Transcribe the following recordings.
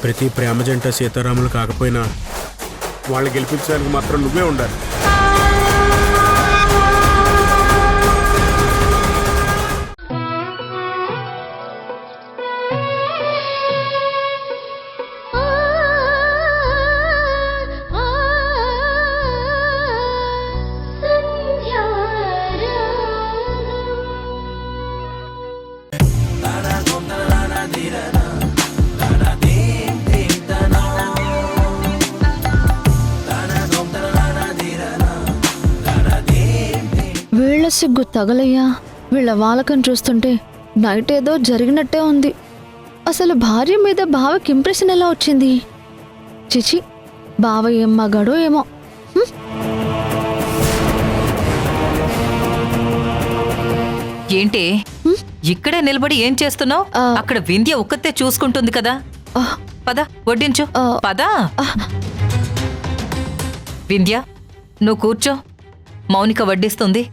ప్రతి ప్రేమ జంట సీతారాములు కాకపోయినా వాళ్ళు గెలిపించడానికి మాత్రం నువ్వే ఉండాలి. వీళ్ళ సిగ్గు తగలయ్యా. వీళ్ళ వాలకం చూస్తుంటే నైట్ ఏదో జరిగినట్టే ఉంది. అసలు భార్య మీద బావకి ఇంప్రెషన్ ఎలా వచ్చింది? చిచి, బావ ఏం మగాడో ఏమో. ఏంటి ఇక్కడే నిలబడి ఏం చేస్తున్నావు? అక్కడ వింధ్య ఒక్కతే చూసుకుంటుంది కదా. పద వడ్డించు. పద వింధ్య, నువ్వు కూర్చో, మౌనిక వడ్డిస్తుంది.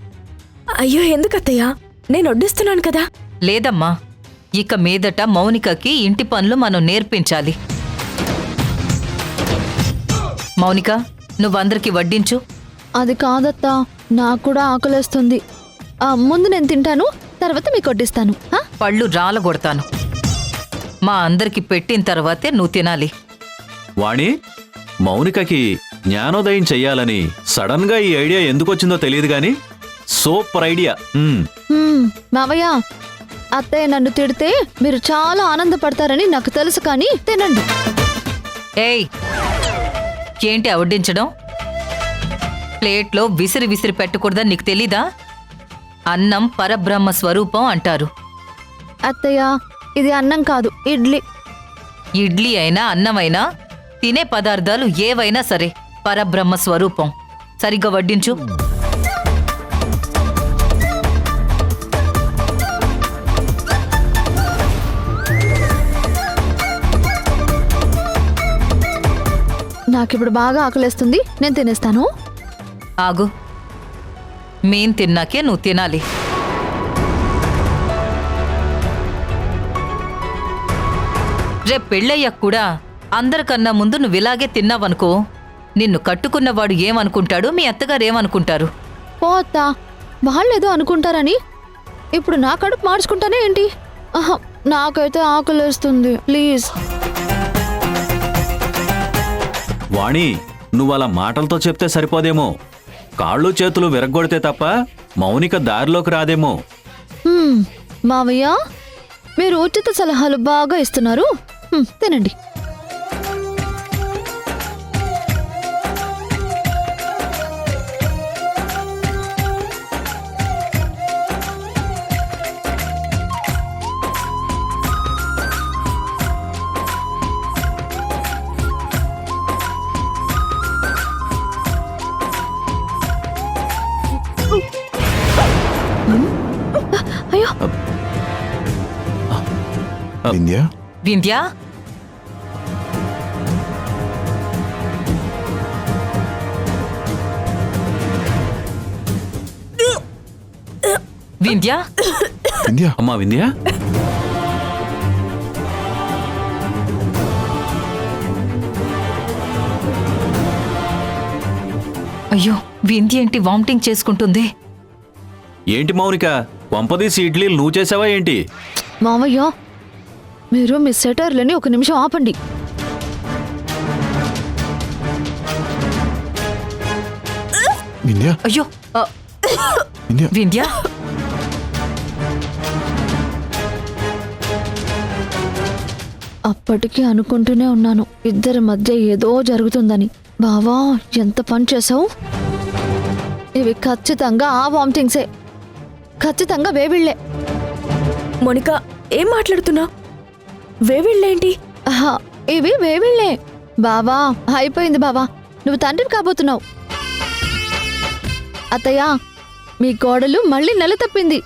అయ్యో ఎందుకత్తయ్యా, నేను వడ్డిస్తున్నాను కదా. లేదమ్మా, ఇక మీదట మౌనికకి ఇంటి పనులు మనం నేర్పించాలి. మౌనిక, నువ్వందరికి వడ్డించు. అది కాదత్తా, నాకు కూడా ఆకలేస్తుంది. ముందు నేను తింటాను, తర్వాత మీకు వడ్డిస్తాను. పళ్ళు రాలగొడతాను. మా అందరికి పెట్టిన తర్వాతే నువ్వు తినాలి. వాణి, మౌనికకి జ్ఞానోదయం చెయ్యాలని సడన్ గా ఈ ఐడియా ఎందుకొచ్చిందో తెలియదు గాని సూపర్ ఐడియా. మావయ్య, అత్తయ్య నన్ను తిడితే మీరు చాలా ఆనందపడతారని నాకు తెలుసు, కానీ తినండి. ఏయ్, ఏంటి వడ్డించడం? ప్లేట్లో విసిరి విసిరి పెట్టకూడదని నీకు తెలీదా? అన్నం పరబ్రహ్మ స్వరూపం అంటారు. అత్తయ్య, ఇది అన్నం కాదు, ఇడ్లీ. ఇడ్లీ అయినా అన్నమైనా తినే పదార్థాలు ఏవైనా సరే పరబ్రహ్మ స్వరూపం. సరిగ్గా వడ్డించు. నాకిప్పుడు బాగా ఆకలేస్తుంది, నేను తినేస్తాను. ఆగు, మేం తిన్నాకే నువ్వు తినాలి. రేపు పెళ్ళయ్యాక కూడా అందరికన్నా ముందు నువ్వు ఇలాగే తిన్నావనుకో, నిన్ను కట్టుకున్నవాడు ఏమనుకుంటాడు, మీ అత్తగారు ఏమనుకుంటారు? పోతా, వాళ్ళేదో అనుకుంటారని ఇప్పుడు నా కడుపు మార్చుకుంటానే ఏంటి? నాకైతే ఆకలేస్తుంది, ప్లీజ్. వాణి, నువ్వలా మాటలతో చెప్తే సరిపోదేమో. కాళ్ళు చేతులు విరగ్గొడితే తప్ప మౌనిక దారిలోకి రాదేమో. మావయ్య, మీరు ఉచిత సలహాలు బాగా ఇస్తున్నారు. తినండి. అయ్యో, వింధ్య, వింధ్యా, వింధ్యా, వింధ్య, అమ్మా వింధ్య, అయ్యో వింధ్య ఏంటి వామిటింగ్ చేసుకుంటుంది? ఏంటి మౌనిక, వంపదీసి ఇడ్లీలు నువ్వు చేసావా ఏంటి? మావయ్య, మీరు మీ సెటర్లని ఒక నిమిషం ఆపండి. వింధ్య, అయ్యో వింధ్య, వింధ్యా, అప్పటికీ అనుకుంటూనే ఉన్నాను ఇద్దరి మధ్య ఏదో జరుగుతుందని. బావా, ఎంత పని చేసావు? ఇవి ఖచ్చితంగా ఆ వామిటింగ్సే, ఖచ్చితంగా వేవిళ్లే. మోనిక, ఏం మాట్లాడుతున్నావు? వేవిళ్ళేంటి? ఇవి వేవిళ్లే. బావా, అయిపోయింది బావా, నువ్వు తండ్రిని కాబోతున్నావు. అత్తయ్య, మీ కోడలు మళ్ళీ నెల తప్పింది.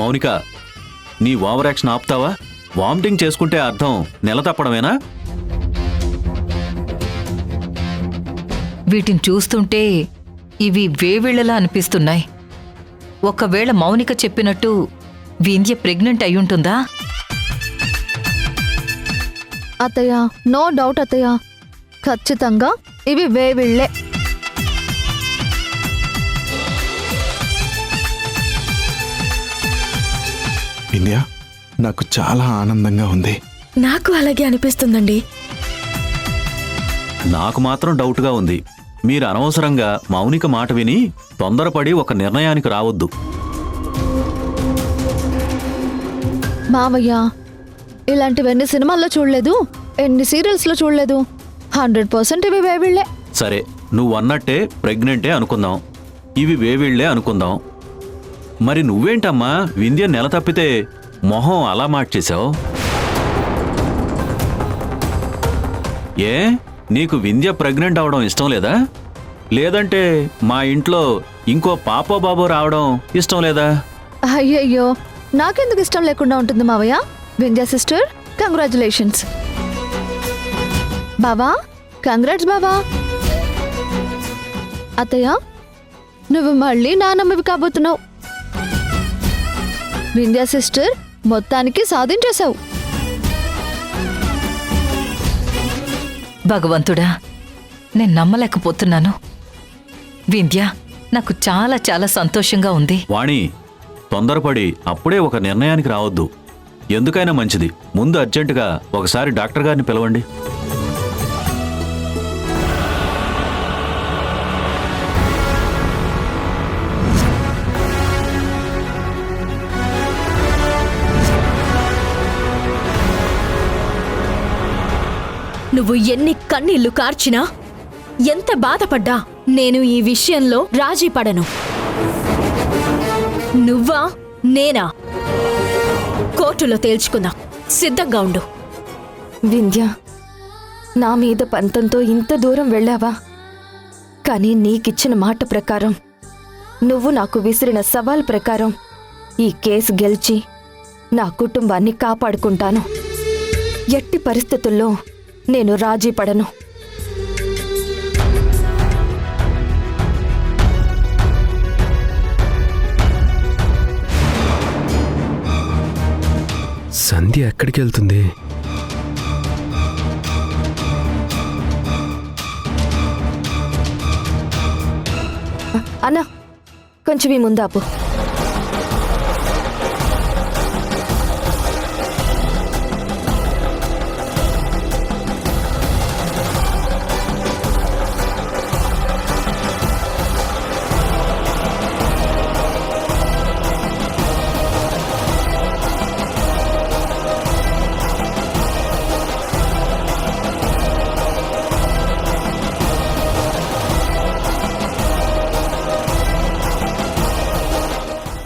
మౌనిక, నీ ఓవర్ యాక్షన్ ఆపుతావా? వామిటింగ్ చేసుకుంటే అర్థం నెల తప్పడమేనా? వీటిని చూస్తుంటే ఇవి వేవిళ్లలా అనిపిస్తున్నాయి. ఒకవేళ మౌనిక చెప్పినట్టు వింధ్య ప్రెగ్నెంట్ అయ్యుంటుందా? అత్తయ్య, నో డౌట్ అత్తయ్య, ఖచ్చితంగా ఇవి వేవిళ్ళే. వింధ్య, నాకు చాలా ఆనందంగా ఉంది. నాకు అలాగే అనిపిస్తుందండి. నాకు మాత్రం డౌట్గా ఉంది. మీరు అనవసరంగా మౌనిక మాట విని తొందరపడి ఒక నిర్ణయానికి రావద్దు. మావయ్య, ఇలాంటివన్నీ సినిమాల్లో చూడలేదు, ఎన్ని సీరియల్స్లో చూడలేదు. 100% ఇవి వేవిళ్ళే. సరే, నువ్వు అన్నట్టే ప్రెగ్నెంటే అనుకుందాం, ఇవి వేవిళ్లే అనుకుందాం. మరి నువ్వేంటమ్మా వింధ్య నెల తప్పితే మొహం అలా మార్చేశావు? ఏ, నీకు వింధ్య ప్రెగ్నెంట్ అవడం ఇష్టం లేదా? లేదంటే మా ఇంట్లో ఇంకో పాపో బాబో రావడం ఇష్టం లేదా? అయ్యయ్యో, నాకెందుకు ఇష్టం లేకుండా ఉంటుంది మావయ్య? Vindhya sister, congratulations. బావా, కంగ్రాట్స్ బావా. అత్తయ్య, నువ్వు మళ్ళీ నానమ్మవి కాబోతున్నావు. వింధ్య సిస్టర్, మొత్తానికి సాధించేశావు. భగవంతుడా, నేను నమ్మలేకపోతున్నాను. వింధ్య, నాకు చాలా చాలా సంతోషంగా ఉంది. వాణి, తొందరపడి అప్పుడే ఒక నిర్ణయానికి రావద్దు. ఎందుకైనా మంచిది, ముందు అర్జెంటుగా ఒకసారి డాక్టర్ గారిని పిలవండి. నువ్వు ఎన్ని కన్నీళ్లు కార్చినా, ఎంత బాధపడ్డా నేను ఈ విషయంలో రాజీ పడను. నువ్వా నేనా కోర్టులో తేల్చుకుందాం. సిద్ధంగా ఉండు. వింధ్య, నా మీద పంతంతో ఇంత దూరం వెళ్ళావా? కానీ నీకిచ్చిన మాట ప్రకారం, నువ్వు నాకు విసిరిన సవాల్ ప్రకారం ఈ కేసు గెలిచి నా కుటుంబాన్ని కాపాడుకుంటాను. ఎట్టి పరిస్థితుల్లో నేను రాజీ పడను. సంధ్య ఎక్కడికి వెళ్తుంది? అన్నా, కొంచెం ఈ ముందాపు.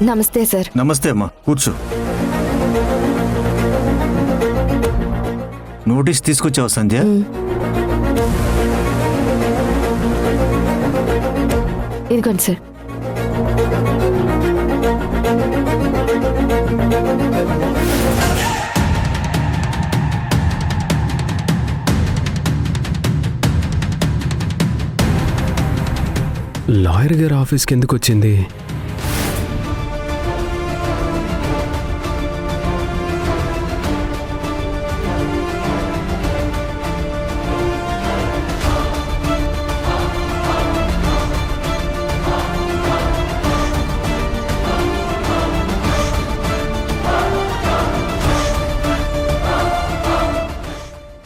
నమస్తే సార్. నమస్తే అమ్మా, కూర్చో. నోటీస్ తీసుకొచ్చావు సంధ్య? ఇదిగోండి సార్. లాయర్ గారి ఆఫీస్కి ఎందుకు వచ్చింది?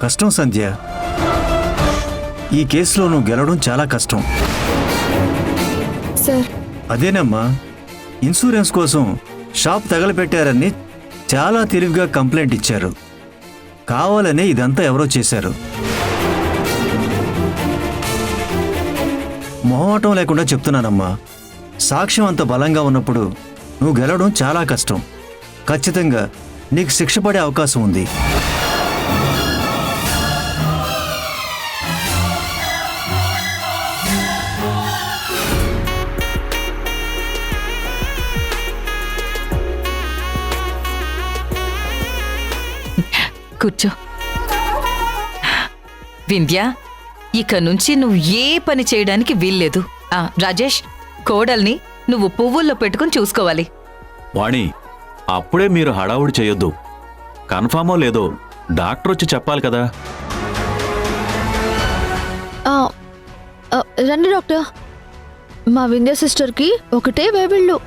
కష్టం సంధ్య, ఈ కేసులో నువ్వు గెలవడం చాలా కష్టం. సార్, అదేనమ్మా, ఇన్సూరెన్స్ కోసం షాప్ తగలపెట్టారని చాలా తిరిగిగా కంప్లైంట్ ఇచ్చారు. కావాలనే ఇదంతా ఎవరో చేశారు. మొహమాటం లేకుండా చెప్తున్నానమ్మా, సాక్ష్యం అంత బలంగా ఉన్నప్పుడు నువ్వు గెలవడం చాలా కష్టం. ఖచ్చితంగా నీకు శిక్ష పడే అవకాశం ఉంది. కూర్చో. వింధ్య, ఇక నుంచి నువ్వు ఏ పని చేయడానికి వీల్లేదు. రాజేష్, కోడల్ని నువ్వు పువ్వుల్లో పెట్టుకుని చూసుకోవాలి. వాణి, అప్పుడే మీరు హడావుడి చేయొద్దు. కన్ఫామో లేదో డాక్టర్ వచ్చి చెప్పాలి కదా. ఆ, ఆ, రండి డాక్టర్. మా వింధ్య సిస్టర్కి ఒకటే వేవిళ్ళు.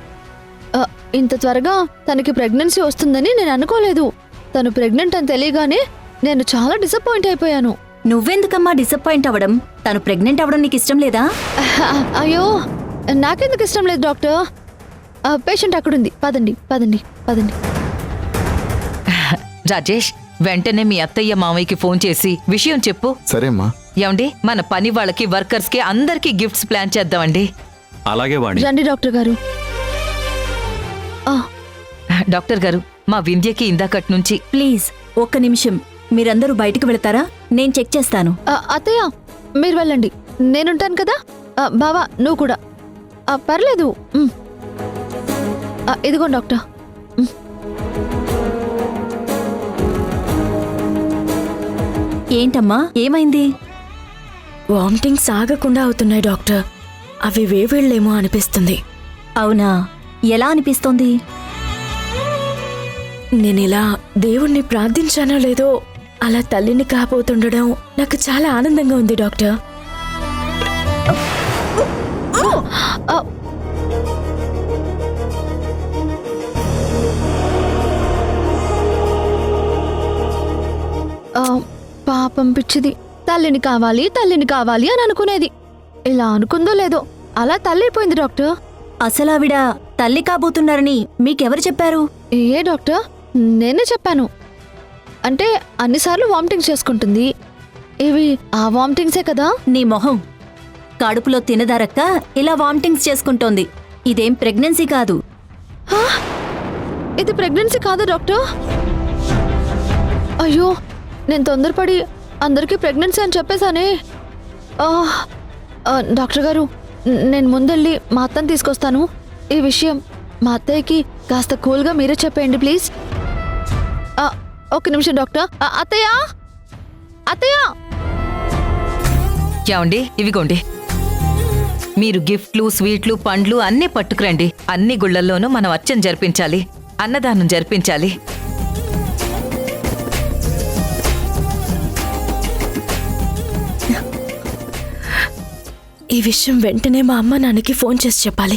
ఇంత త్వరగా తనకి ప్రెగ్నెన్సీ వస్తుందని నేను అనుకోలేదు. తను ప్రెగ్నెంట్ అని తెలియగానే నేను చాలా డిసప్పాయింట్ అయిపోయాను. నువ్వెందుకమ్మా డిసప్పాయింట్ అవ్వడం? తను ప్రెగ్నెంట్ అవ్వడం నీకు ఇష్టం లేదా? అయ్యో, నాకెందుకు ఇష్టం లేదు డాక్టర్. పేషెంట్ అక్కడుంది, పదండి పదండి పదండి. రాజేష్, వెంటనే మీ అత్తయ్య మామయ్యకి ఫోన్ చేసి విషయం చెప్పు. సరే అమ్మా. ఏమండి, మన పని వాళ్ళకి, వర్కర్స్కి అందరికీ గిఫ్ట్స్ ప్లాన్ చేద్దామండి. అలాగే వాణి. రండి డాక్టర్ గారు. డాక్టర్ గారు, మా వింధ్యకి ఇందాకటి నుంచి ప్లీజ్ ఒక్క నిమిషం, మీరందరూ బయటకు వెళతారా? నేను చెక్ చేస్తాను. అత్తయ్య మీరు వెళ్ళండి, నేనుంటాను కదా. బావా నువ్వు కూడా. పర్లేదు. ఇదిగోండి డాక్టర్. ఏంటమ్మా, ఏమైంది? వామిటింగ్స్ ఆగకుండా అవుతున్నాయి డాక్టర్. అవి వేవేళ్లేమో అనిపిస్తుంది. అవునా, ఎలా అనిపిస్తోంది? నేనిలా దేవుణ్ణి ప్రార్థించానో లేదో అలా తల్లిని కాబోతుండడం నాకు చాలా ఆనందంగా ఉంది డాక్టర్. పాపం పిచ్చిది. తల్లిని కావాలి తల్లిని కావాలి అని అనుకునేది. ఇలా అనుకుందో లేదో అలా తల్లి అయిపోయింది డాక్టర్. అసలావిడ తల్లి కాబోతున్నారని మీకెవరు చెప్పారు? ఏ డాక్టర్, నేనే చెప్పాను. అంటే అన్నిసార్లు వామిటింగ్స్ చేసుకుంటుంది. ఇవి ఆ వామిటింగ్సే కదా. నీ మొహం, కడుపులో తినదరక్క ఇలా వామిటింగ్స్ చేసుకుంటోంది. ఇదేం ప్రెగ్నెన్సీ కాదు. ఇది ప్రెగ్నెన్సీ కాదా డాక్టర్? అయ్యో, నేను తొందరపడి అందరికీ ప్రెగ్నెన్సీ అని చెప్పేశానే. డాక్టర్ గారు, నేను ముందెళ్ళి మా అత్తని తీసుకొస్తాను. ఈ విషయం మా అత్తయ్యకి కాస్త కూల్గా మీరే చెప్పేయండి ప్లీజ్. ఒక్క నిమిషం డాక్టర్. అత్తయ్య అత్తయ్య. ఏమండి, ఇవిగోండి, మీరు గిఫ్ట్లు, స్వీట్లు, పండ్లు అన్నీ పట్టుకురండి. అన్ని గుళ్ళల్లోనూ మనం అర్చన జరిపించాలి, అన్నదానం జరిపించాలి. ఈ విషయం వెంటనే మా అమ్మ నాన్నకి ఫోన్ చేసి చెప్పాలి.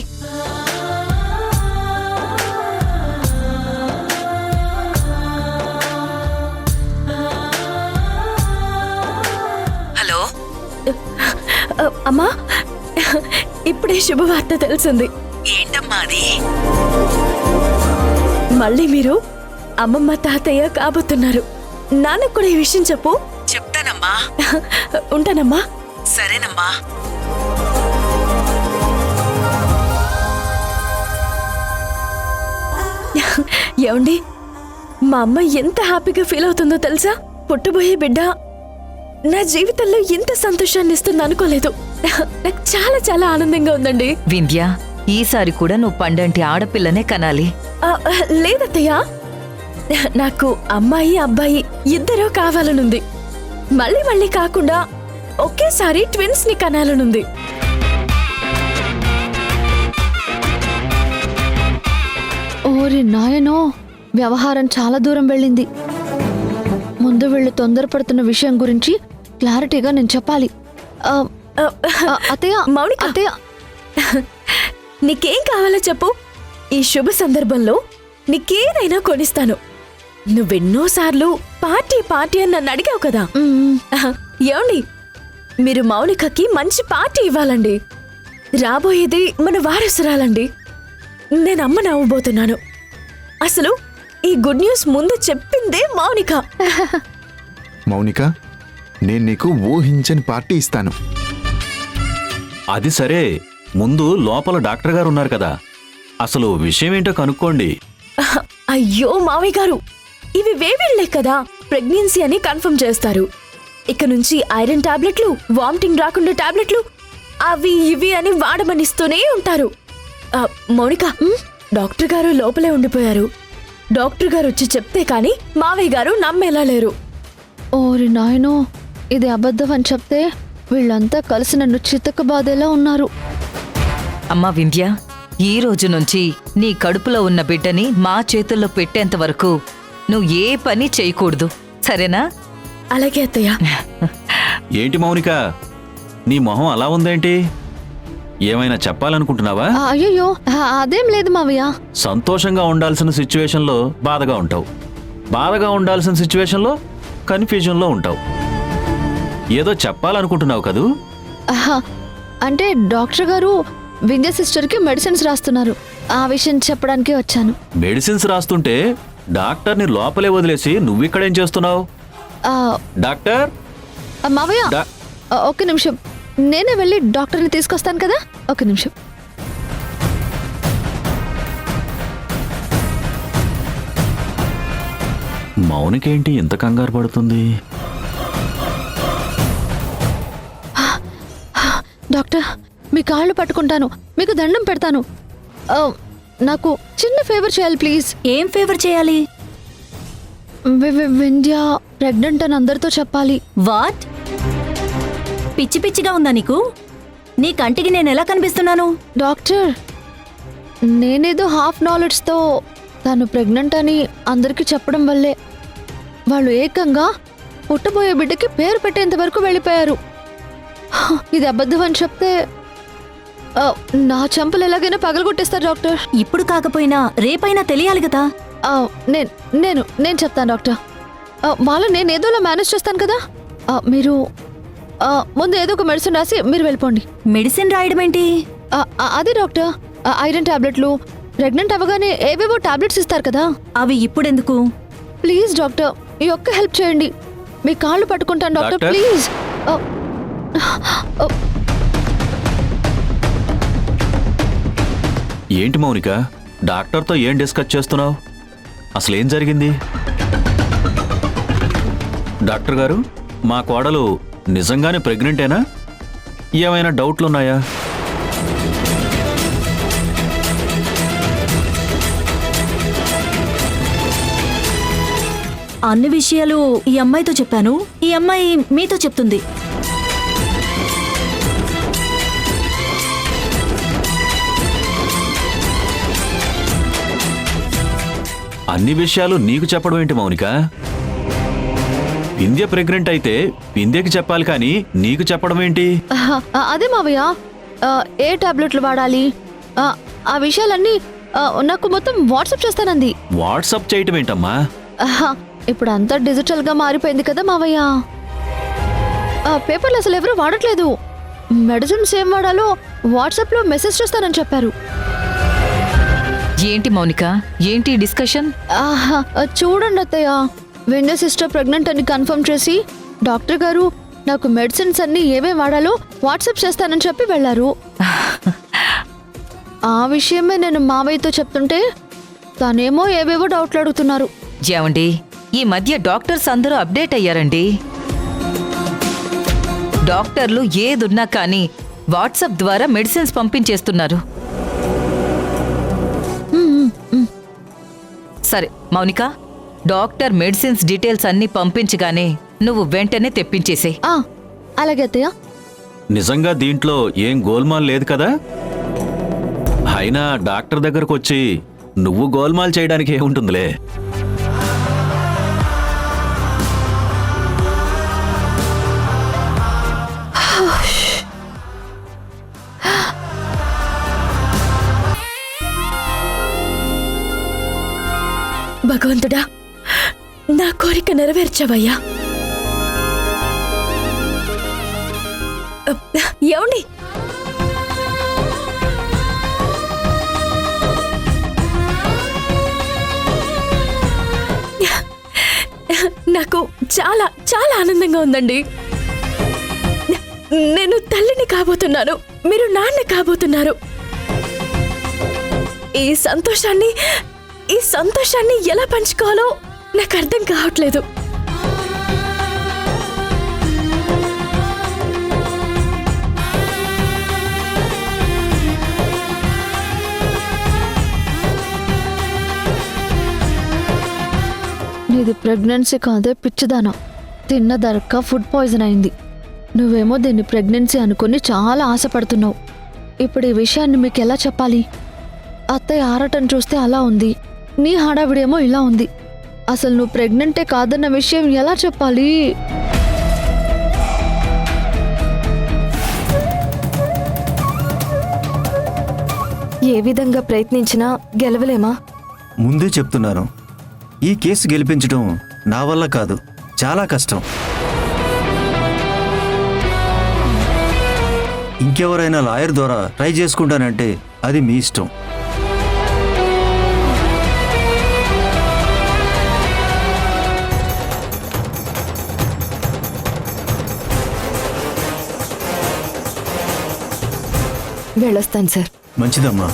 హలో అమ్మా, ఇప్పుడే శుభవార్త తెలిసింది. ఏంటమ్మా అది? మళ్ళీ మీరు అమ్మమ్మ తాతయ్య కాబోతున్నారు. నాన్నకు కూడా ఈ విషయం చెప్పు. చెప్తానమ్మా. ఉంటానమ్మా. సరేనమ్మా. ఏమండి, మా అమ్మ ఎంత హ్యాపీగా ఫీల్ అవుతుందో తెలుసా? పుట్టబోయే బిడ్డ నా జీవితంలో ఇంత సంతోషాన్ని ఇస్తుంది అనుకోలేదు. నాకు చాలా చాలా ఆనందంగా ఉందండి. వింధ్య, ఈసారి కూడా నువ్వు పండంటి ఆడపిల్లనే కనాలి. లేదత్తయ్య, నాకు అమ్మాయి అబ్బాయి ఇద్దరూ కావాలనుంది. మళ్ళీ మళ్ళీ కాకుండా ఒకేసారి ట్విన్స్ ని కనాలనుంది. ఓరి నాయనో, వ్యవహారం చాలా దూరం వెళ్ళింది. ముందు వీళ్ళు తొందరపడుతున్న విషయం గురించి క్లారిటీగా నేను చెప్పాలి. అత్తయ్య, మౌనిక, అత్తయ్య, నీకేం కావాలో చెప్పు. ఈ శుభ సందర్భంలో నీకేదైనా కొనిస్తాను. నువ్వెన్నోసార్లు పార్టీ పార్టీ అని నన్ను అడిగావు కదా. ఏమండి, మీరు మౌనికకి మంచి పార్టీ ఇవ్వాలండి. రాబోయేది మన వారసురాలండి. నేను అమ్మని అవ్వబోతున్నాను. అసలు ఈ గుడ్ న్యూస్ ముందు చెప్పిందే మౌనిక. మౌనిక, నేను నీకు ఊహించని పార్టీ ఇస్తాను. అది సరే, ముందు లోపల డాక్టర్ గారు ఉన్నారు కదా, అసలు విషయం ఏంటో కనుక్కోండి. అయ్యో మావయ్య గారు, ఇవి వేవిళ్లే కదా, ప్రెగ్నెన్సీ అని కన్ఫర్మ్ చేస్తారు. ఇక నుంచి ఐరన్ టాబ్లెట్లు, వామిటింగ్ రాకుండా టాబ్లెట్లు, అవి ఇవి అని వాడమనిస్తూనే ఉంటారు. మౌనిక, డాక్టర్ గారు లోపలే ఉండిపోయారు. డాక్టర్ గారు వచ్చి చెప్తే కాని మావయ్య గారు నమ్మేలా లేరు. ఓరి నాయనో, ఇది అబద్ధం అని చెప్తే వీళ్ళంతా కలిసి నన్ను చితకబాదేలా ఉన్నారు. అమ్మా వింధ్య, ఈ రోజు నుంచి నీ కడుపులో ఉన్న బిడ్డని మా చేతుల్లో పెట్టేంత వరకు నువ్వు ఏ పని చేయకూడదు, సరేనా? అలాగే అత్తయ్య. ఏంటి మౌనిక, నీ మొహం అలా ఉందేంటి? ఏమైనా చెప్పాలనుకుంటున్నావా? అయ్యయ్యో అదేం లేదు మావయ్య. సంతోషంగా ఉండాల్సిన సిచ్యువేషన్లో బాధగా ఉంటావు, బాధగా ఉండాల్సిన సిచ్యువేషన్లో కన్ఫ్యూజన్లో ఉంటావు. ఏదో చెప్పాలనుకుంటున్నావు కదూ? ఆహా, అంటే డాక్టర్ గారు వింధ్య సిస్టర్కి మెడిసిన్స్ రాస్తున్నారు. ఆ విషయం చెప్పడానికి వచ్చాను. మెడిసిన్స్ రాస్తుంటే డాక్టర్ని లోపలే వదిలేసి నువ్విక్కడేం చేస్తున్నావు? ఆ, డాక్టర్ మావయ్య డా- ఒక్క నిమిషం, నేనే వెళ్ళి డాక్టర్ని తీసుకొస్తాను కదా. ఒక నిమిషం. మౌనికేంటి ఇంత కంగారు పడుతుంది? డాక్టర్, మీ కాళ్ళు పట్టుకుంటాను, మీకు దండం పెడతాను. నాకు చిన్న ఫేవర్ చేయాలి ప్లీజ్. ఏం ఫేవర్ చేయాలి? వింధ్య ప్రెగ్నెంట్ అని అందరితో చెప్పాలి. వాట్? పిచ్చి పిచ్చిగా ఉందా నీకు? నీ కంటికి నేను ఎలా కనిపిస్తున్నాను? డాక్టర్, నేనేదో హాఫ్ నాలెడ్జ్తో తను ప్రెగ్నెంట్ అని అందరికీ చెప్పడం వల్లే వాళ్ళు ఏకంగా పుట్టబోయే బిడ్డకి పేరు పెట్టేంత వరకు వెళ్ళిపోయారు. ఇది అబద్ధం అని చెప్తే నా చెంపలు ఎలాగైనా పగలగొట్టేస్తారు డాక్టర్. ఇప్పుడు కాకపోయినా రేపైనా తెలియాలి కదా. నేను చెప్తాను డాక్టర్. వాళ్ళని నేను ఏదోలా మేనేజ్ చేస్తాను కదా. మీరు ముందు ఏదో ఒక మెడిసిన్ రాసి మీరు వెళ్ళిపోండి. మెడిసిన్ రాయడం ఏంటి? అదే డాక్టర్, ఐరన్ టాబ్లెట్లు. ప్రెగ్నెంట్ అవ్వగానే ఏవేవో టాబ్లెట్స్ ఇస్తారు కదా. అవి ఇప్పుడెందుకు? ప్లీజ్ డాక్టర్, ఈ ఒక్క హెల్ప్ చేయండి. మీ కాళ్ళు పట్టుకుంటాను డాక్టర్, డాక్టర్? ప్లీజ్. ఏంటి మౌనిక, డాక్టర్తో ఏం డిస్కస్ చేస్తున్నావు? అసలేం జరిగింది? డాక్టర్ గారు, మా కోడలు నిజంగానే ప్రెగ్నెంటేనా? ఏమైనా డౌట్లున్నాయా? అన్ని విషయాలు ఈ అమ్మాయితో చెప్పాను. ఈ అమ్మాయి మీతో చెప్తుంది. అన్ని విషయాలు నీకు చెప్పడం ఏంటి మౌనిక? వింధ్య ప్రెగ్నెంట్ అయితే వింధ్యకి చెప్పాలి కానీ నీకు చెప్పడం ఏంటి? అదే మావయ్య, ఏ టాబ్లెట్లు వాడాలి ఆ విషయాలన్నీ నాకు మొత్తం వాట్సాప్ చేస్తానంది. వాట్సాప్ చేయటం ఏంటమ్మా? ఇప్పుడు అంతా డిజిటల్ గా మారిపోయింది కదా మావయ్య. పేపర్లు అసలు ఎవరు వాడట్లేదు. మెడిసిన్స్ ఏం వాడాలో వాట్సాప్ లో మెసేజ్ చేస్తానని చెప్పారు. ఏంటి మౌనిక, ఏంటి డిస్కషన్? చూడండి అత్తయ్య, వింధ్య సిస్టర్ ప్రెగ్నెంట్ అని కన్ఫర్మ్ చేసి డాక్టర్ గారు నాకు మెడిసిన్స్ అన్ని ఏమేం వాడాలో వాట్సాప్ చేస్తానని చెప్పి వెళ్లారు. ఆ విషయమే నేను మావయ్యతో చెప్తుంటే తనేమో ఏవేవో డౌట్లు అడుగుతున్నారు. ఏమండి, ఈ మధ్య డాక్టర్స్ అందరూ అప్డేట్ అయ్యారండి. డాక్టర్లు ఏదున్నా కానీ వాట్సాప్ ద్వారా మెడిసిన్స్ పంపించేస్తున్నారు. సరే మౌనిక, డాక్టర్ మెడిసిన్స్ డీటెయిల్స్ అన్ని పంపించగానే నువ్వు వెంటనే తెప్పించేసే. అలాగే అత్తయ్య. నిజంగా దీంట్లో ఏం గోల్మాల్ లేదు కదా? అయినా డాక్టర్ దగ్గరకు వచ్చి నువ్వు గోల్మాల్ చేయడానికి ఏముంటుందిలే. భగవంతుడా, నా కోరిక నెరవేర్చవయ్యా. ఏమండి, నాకు చాలా చాలా ఆనందంగా ఉందండి. నేను తల్లిని కాబోతున్నాను, మీరు నాన్న కాబోతున్నారు. ఈ సంతోషాన్ని ఎలా పంచుకోవాలో నాకు అర్థం కావట్లేదు. నీది ప్రెగ్నెన్సీ కాదే పిచ్చిదానా. తిన్న దరక్క ఫుడ్ పాయిజన్ అయింది. నువ్వేమో దీన్ని ప్రెగ్నెన్సీ అనుకుని చాలా ఆశపడుతున్నావు. ఇప్పుడు ఈ విషయాన్ని మీకు ఎలా చెప్పాలి? అత్తయ్య ఆరటం చూస్తే అలా ఉంది, నీ హడావిడేమో ఇలా ఉంది. అసలు నువ్వు ప్రెగ్నెంటే కాదన్న విషయం ఎలా చెప్పాలి? ఏ విధంగా ప్రయత్నించినా గెలవలేమా? ముందే చెప్తున్నాను, ఈ కేసు గెలిపించడం నా వల్ల కాదు, చాలా కష్టం. ఇంకెవరైనా లాయర్ ద్వారా ట్రై చేసుకుంటానంటే అది మీ ఇష్టం. వెళ్ళొస్తాను సార్. మంచిదమ్మా.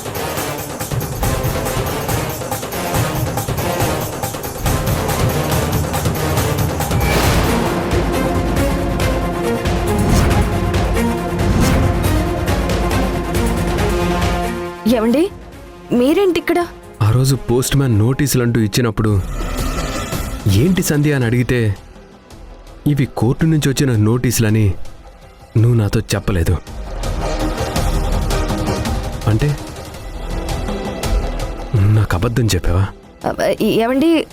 ఏమండి, మీరేంటి ఇక్కడ? ఆ రోజు పోస్ట్ మ్యాన్ నోటీసులంటూ ఇచ్చినప్పుడు ఏంటి సంధ్య అని అడిగితే ఇవి కోర్టు నుంచి వచ్చిన నోటీసులని నువ్వు నాతో చెప్పలేదు. అంటే నాకు అబద్ధం చెప్పావా? ఏమండి,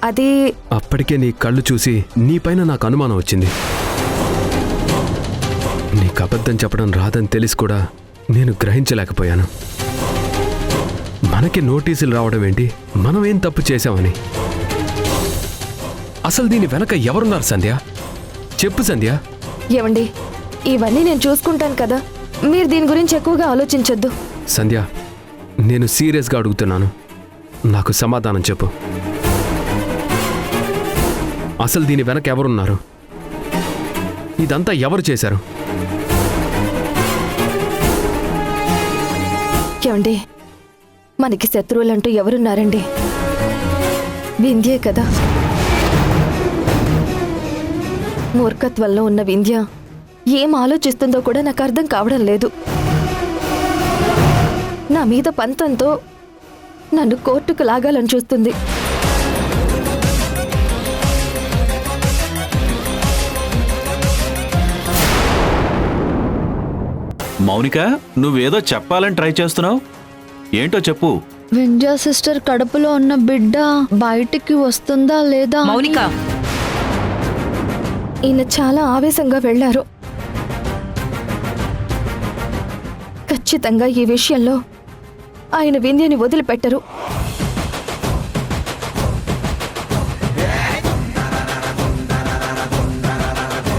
అది అప్పటికే నీ కళ్ళు చూసి నీపైన నాకు అనుమానం వచ్చింది. నీకు అబద్ధం చెప్పడం రాదని తెలిసి కూడా నేను గ్రహించలేకపోయాను. మనకి నోటీసులు రావడం ఏంటి, మనం ఏం తప్పు చేశామని. అసలు దీని వెనక ఎవరున్నారు సంధ్య? చెప్పు సంధ్య. ఏమండి, ఇవన్నీ నేను చూసుకుంటాను కదా, మీరు దీని గురించి ఎక్కువగా ఆలోచించొద్దు. సంధ్య, నేను సీరియస్గా అడుగుతున్నాను, నాకు సమాధానం చెప్పు. అసలు దీని వెనక ఎవరున్నారు? ఇదంతా ఎవరు చేశారు? ఏమండి, మనకి శత్రువులంటూ ఎవరున్నారండి? వింధ్యే కదా. మూర్ఖత్వంలో ఉన్న వింధ్య ఏం ఆలోచిస్తుందో కూడా నాకు అర్థం కావడం లేదు. నా మీద పంతంతో నన్ను కోర్టుకు లాగాలని చూస్తుంది. మౌనిక, నువ్వేదో చెప్పాలని ట్రై చేస్తున్నావు, ఏంటో చెప్పు. వింధ్యా సిస్టర్ కడుపులో ఉన్న బిడ్డ బయటికి వస్తుందా లేదా అని- మౌనిక, ఈయన చాలా ఆవేశంగా వెళ్లారు. ఖచ్చితంగా ఈ విషయంలో ఆయన వింధ్యని వదిలిపెట్టరు.